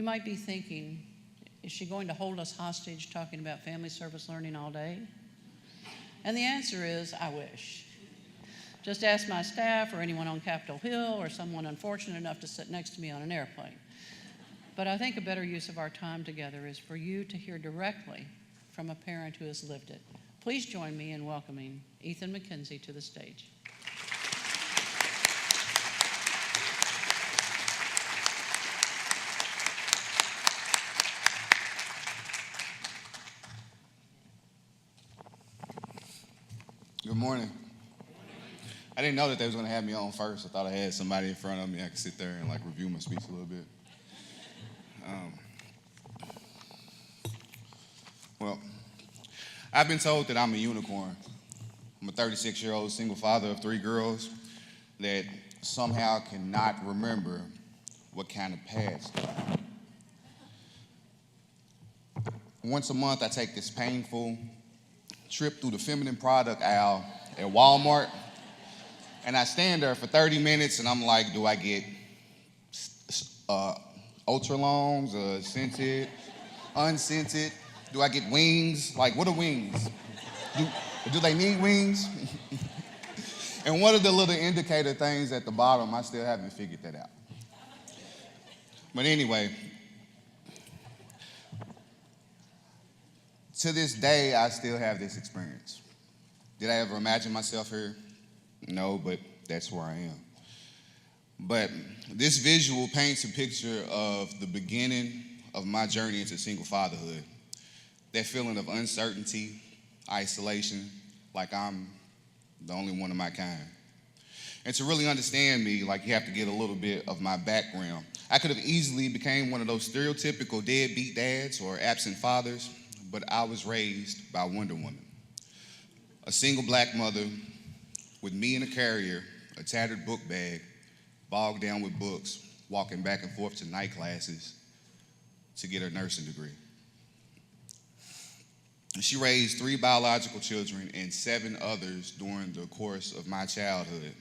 You might be thinking, is she going to hold us hostage talking about family service learning all day? And the answer is, I wish. Just ask my staff or anyone on Capitol Hill or someone unfortunate enough to sit next to me on an airplane. But I think a better use of our time together is for you to hear directly from a parent who has lived it. Please join me in welcoming Ethan McKenzie to the stage. Good morning. I didn't know that they was going to have me on first. I thought I had somebody in front of me. I could sit there and review my speech a little bit. Well, I've been told that I'm a unicorn. I'm a 36-year-old single father of 3 girls that somehow cannot remember what kind of past. Once a month, I take this painful trip through the feminine product aisle at Walmart, and I stand there for 30 minutes, and I'm like, do I get ultra longs, scented, unscented? Do I get wings? What are wings? Do they need wings? And what are the little indicator things at the bottom? I still haven't figured that out. But anyway, to this day, I still have this experience. Did I ever imagine myself here? No, but that's where I am. But this visual paints a picture of the beginning of my journey into single fatherhood. That feeling of uncertainty, isolation, like I'm the only one of my kind. And to really understand me, you have to get a little bit of my background. I could have easily became one of those stereotypical deadbeat dads or absent fathers, but I was raised by Wonder Woman. A single black mother with me in a carrier, a tattered book bag, bogged down with books, walking back and forth to night classes to get her nursing degree. She raised 3 biological children and 7 others during the course of my childhood.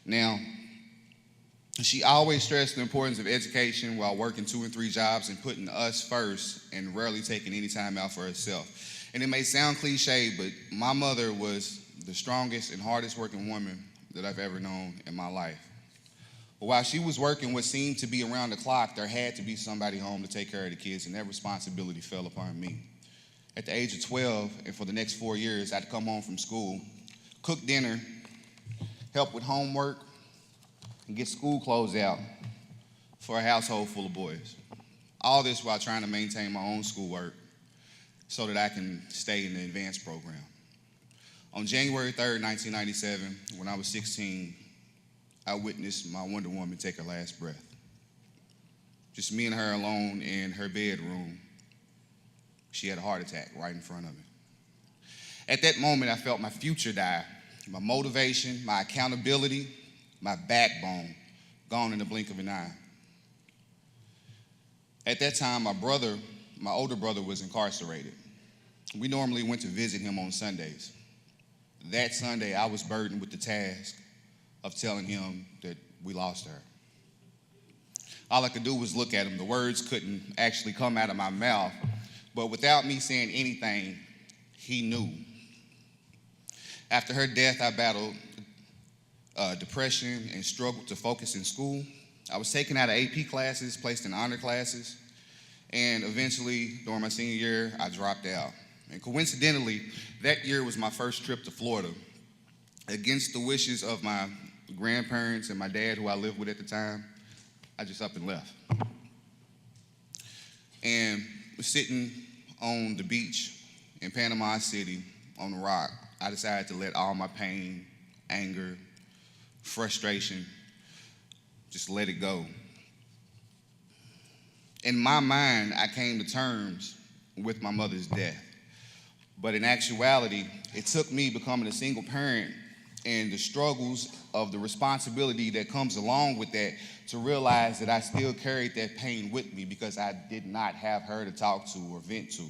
Now, she always stressed the importance of education while working 2 and 3 jobs and putting us first and rarely taking any time out for herself. And it may sound cliche, but my mother was the strongest and hardest working woman that I've ever known in my life. But while she was working what seemed to be around the clock, there had to be somebody home to take care of the kids, and that responsibility fell upon me. At the age of 12, and for the next 4 years, I'd come home from school, cook dinner, help with homework, and get school clothes out for a household full of boys. All this while trying to maintain my own schoolwork so that I can stay in the advanced program. On January 3rd, 1997, when I was 16, I witnessed my Wonder Woman take her last breath. Just me and her alone in her bedroom. She had a heart attack right in front of me. At that moment, I felt my future die, my motivation, my accountability, my backbone, gone in the blink of an eye. At that time, my older brother was incarcerated. We normally went to visit him on Sundays. That Sunday, I was burdened with the task of telling him that we lost her. All I could do was look at him. The words couldn't actually come out of my mouth, but without me saying anything, he knew. After her death, I battled depression and struggled to focus in school. I was taken out of AP classes, placed in honor classes, and eventually, during my senior year, I dropped out. And coincidentally, that year was my first trip to Florida. Against the wishes of my grandparents and my dad, who I lived with at the time, I just up and left. And sitting on the beach in Panama City on the rock, I decided to let all my pain, anger, frustration, just let it go. In my mind, I came to terms with my mother's death. But in actuality, it took me becoming a single parent and the struggles of the responsibility that comes along with that to realize that I still carried that pain with me because I did not have her to talk to or vent to.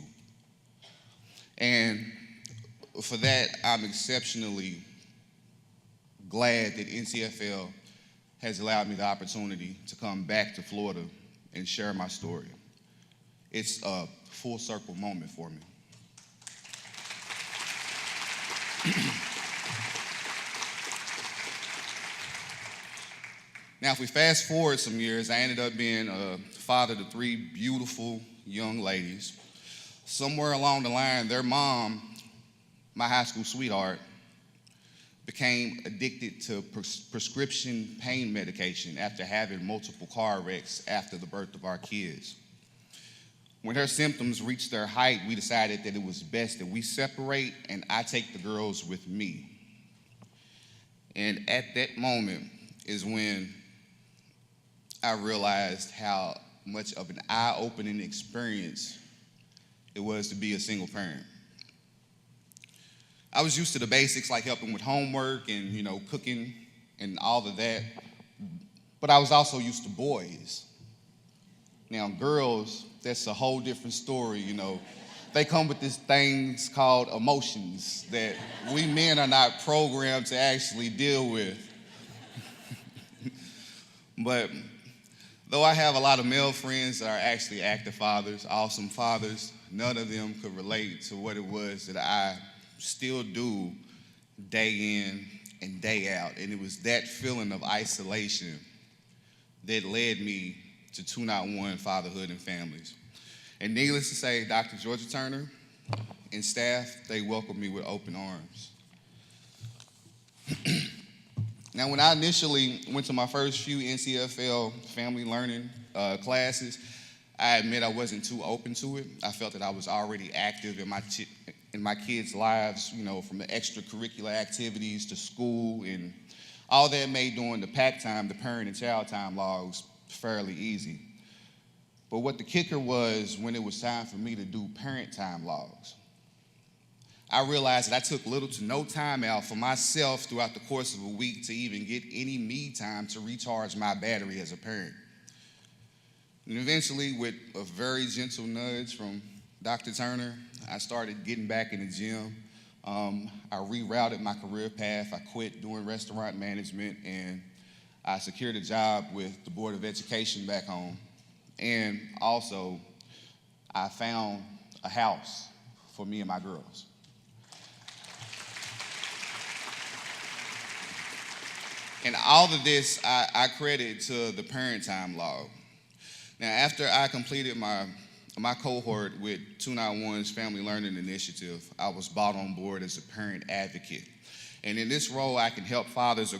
And for that, I'm exceptionally glad that NCFL has allowed me the opportunity to come back to Florida and share my story. It's a full circle moment for me. Now, if we fast forward some years, I ended up being a father to 3 beautiful young ladies. Somewhere along the line, their mom, my high school sweetheart, became addicted to prescription pain medication after having multiple car wrecks after the birth of our kids. When her symptoms reached their height, we decided that it was best that we separate and I take the girls with me. And at that moment is when I realized how much of an eye-opening experience it was to be a single parent. I was used to the basics like helping with homework and, cooking and all of that, but I was also used to boys. Now, girls, that's a whole different story, They come with these things called emotions that we men are not programmed to actually deal with. But though I have a lot of male friends that are actually active fathers, awesome fathers, none of them could relate to what it was that I still do day in and day out. And it was that feeling of isolation that led me to 291 Fatherhood and Families. And needless to say, Dr. Georgia Turner and staff, they welcomed me with open arms. Now, when I initially went to my first few NCFL family learning classes, I admit I wasn't too open to it. I felt that I was already active in my kids' lives, from the extracurricular activities to school, and all that made doing the PAC time, the parent and child time logs, fairly easy. But what the kicker was when it was time for me to do parent time logs, I realized that I took little to no time out for myself throughout the course of a week to even get any me time to recharge my battery as a parent. And eventually, with a very gentle nudge from Dr. Turner, I started getting back in the gym. I rerouted my career path. I quit doing restaurant management, and I secured a job with the Board of Education back home. And also, I found a house for me and my girls. And all of this, I credit to the parent time log. Now, after I completed my cohort with 291's Family Learning Initiative, I was brought on board as a parent advocate. And in this role, I can help fathers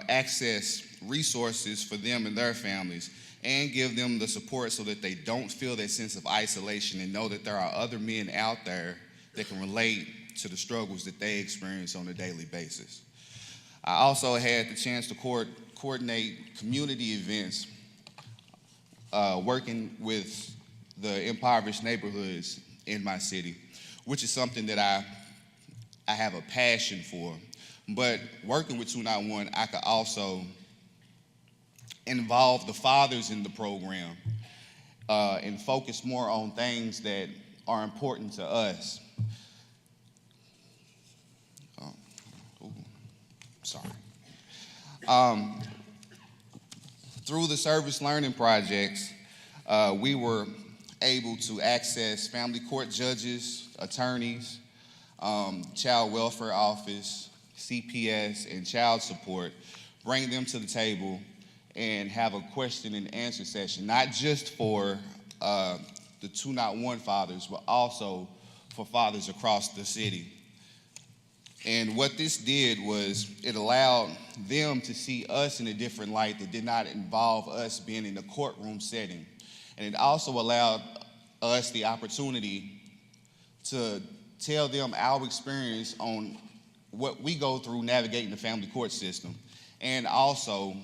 access resources for them and their families and give them the support so that they don't feel that sense of isolation and know that there are other men out there that can relate to the struggles that they experience on a daily basis. I also had the chance to coordinate community events, working with the impoverished neighborhoods in my city, which is something that I have a passion for. But working with 291, I could also involve the fathers in the program and focus more on things that are important to us. Through the service learning projects, we were able to access family court judges, attorneys, child welfare office, CPS, and child support, bring them to the table and have a question and answer session, not just for the 291 fathers, but also for fathers across the city. And what this did was it allowed them to see us in a different light that did not involve us being in a courtroom setting. And it also allowed us the opportunity to tell them our experience on what we go through navigating the family court system, and also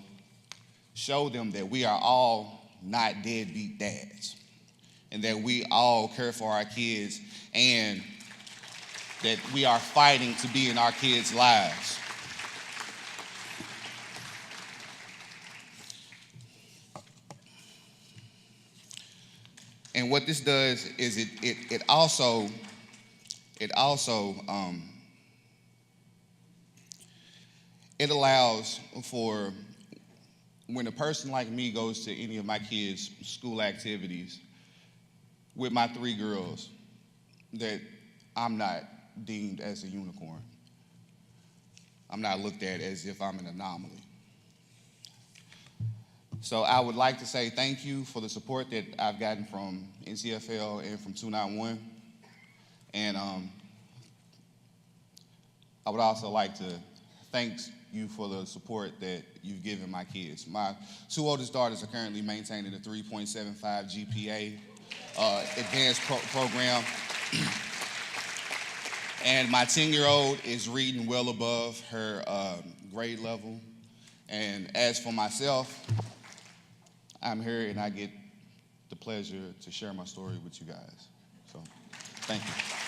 show them that we are all not deadbeat dads, and that we all care for our kids, and that we are fighting to be in our kids' lives. And what this does is it also allows for when a person like me goes to any of my kids' school activities with my 3 girls, that I'm not deemed as a unicorn. I'm not looked at as if I'm an anomaly. So I would like to say thank you for the support that I've gotten from NCFL and from 291. And I would also like to thank you for the support that you've given my kids. My 2 oldest daughters are currently maintaining a 3.75 GPA advanced program. And my 10-year-old is reading well above her grade level. And as for myself, I'm here and I get the pleasure to share my story with you guys. So, thank you.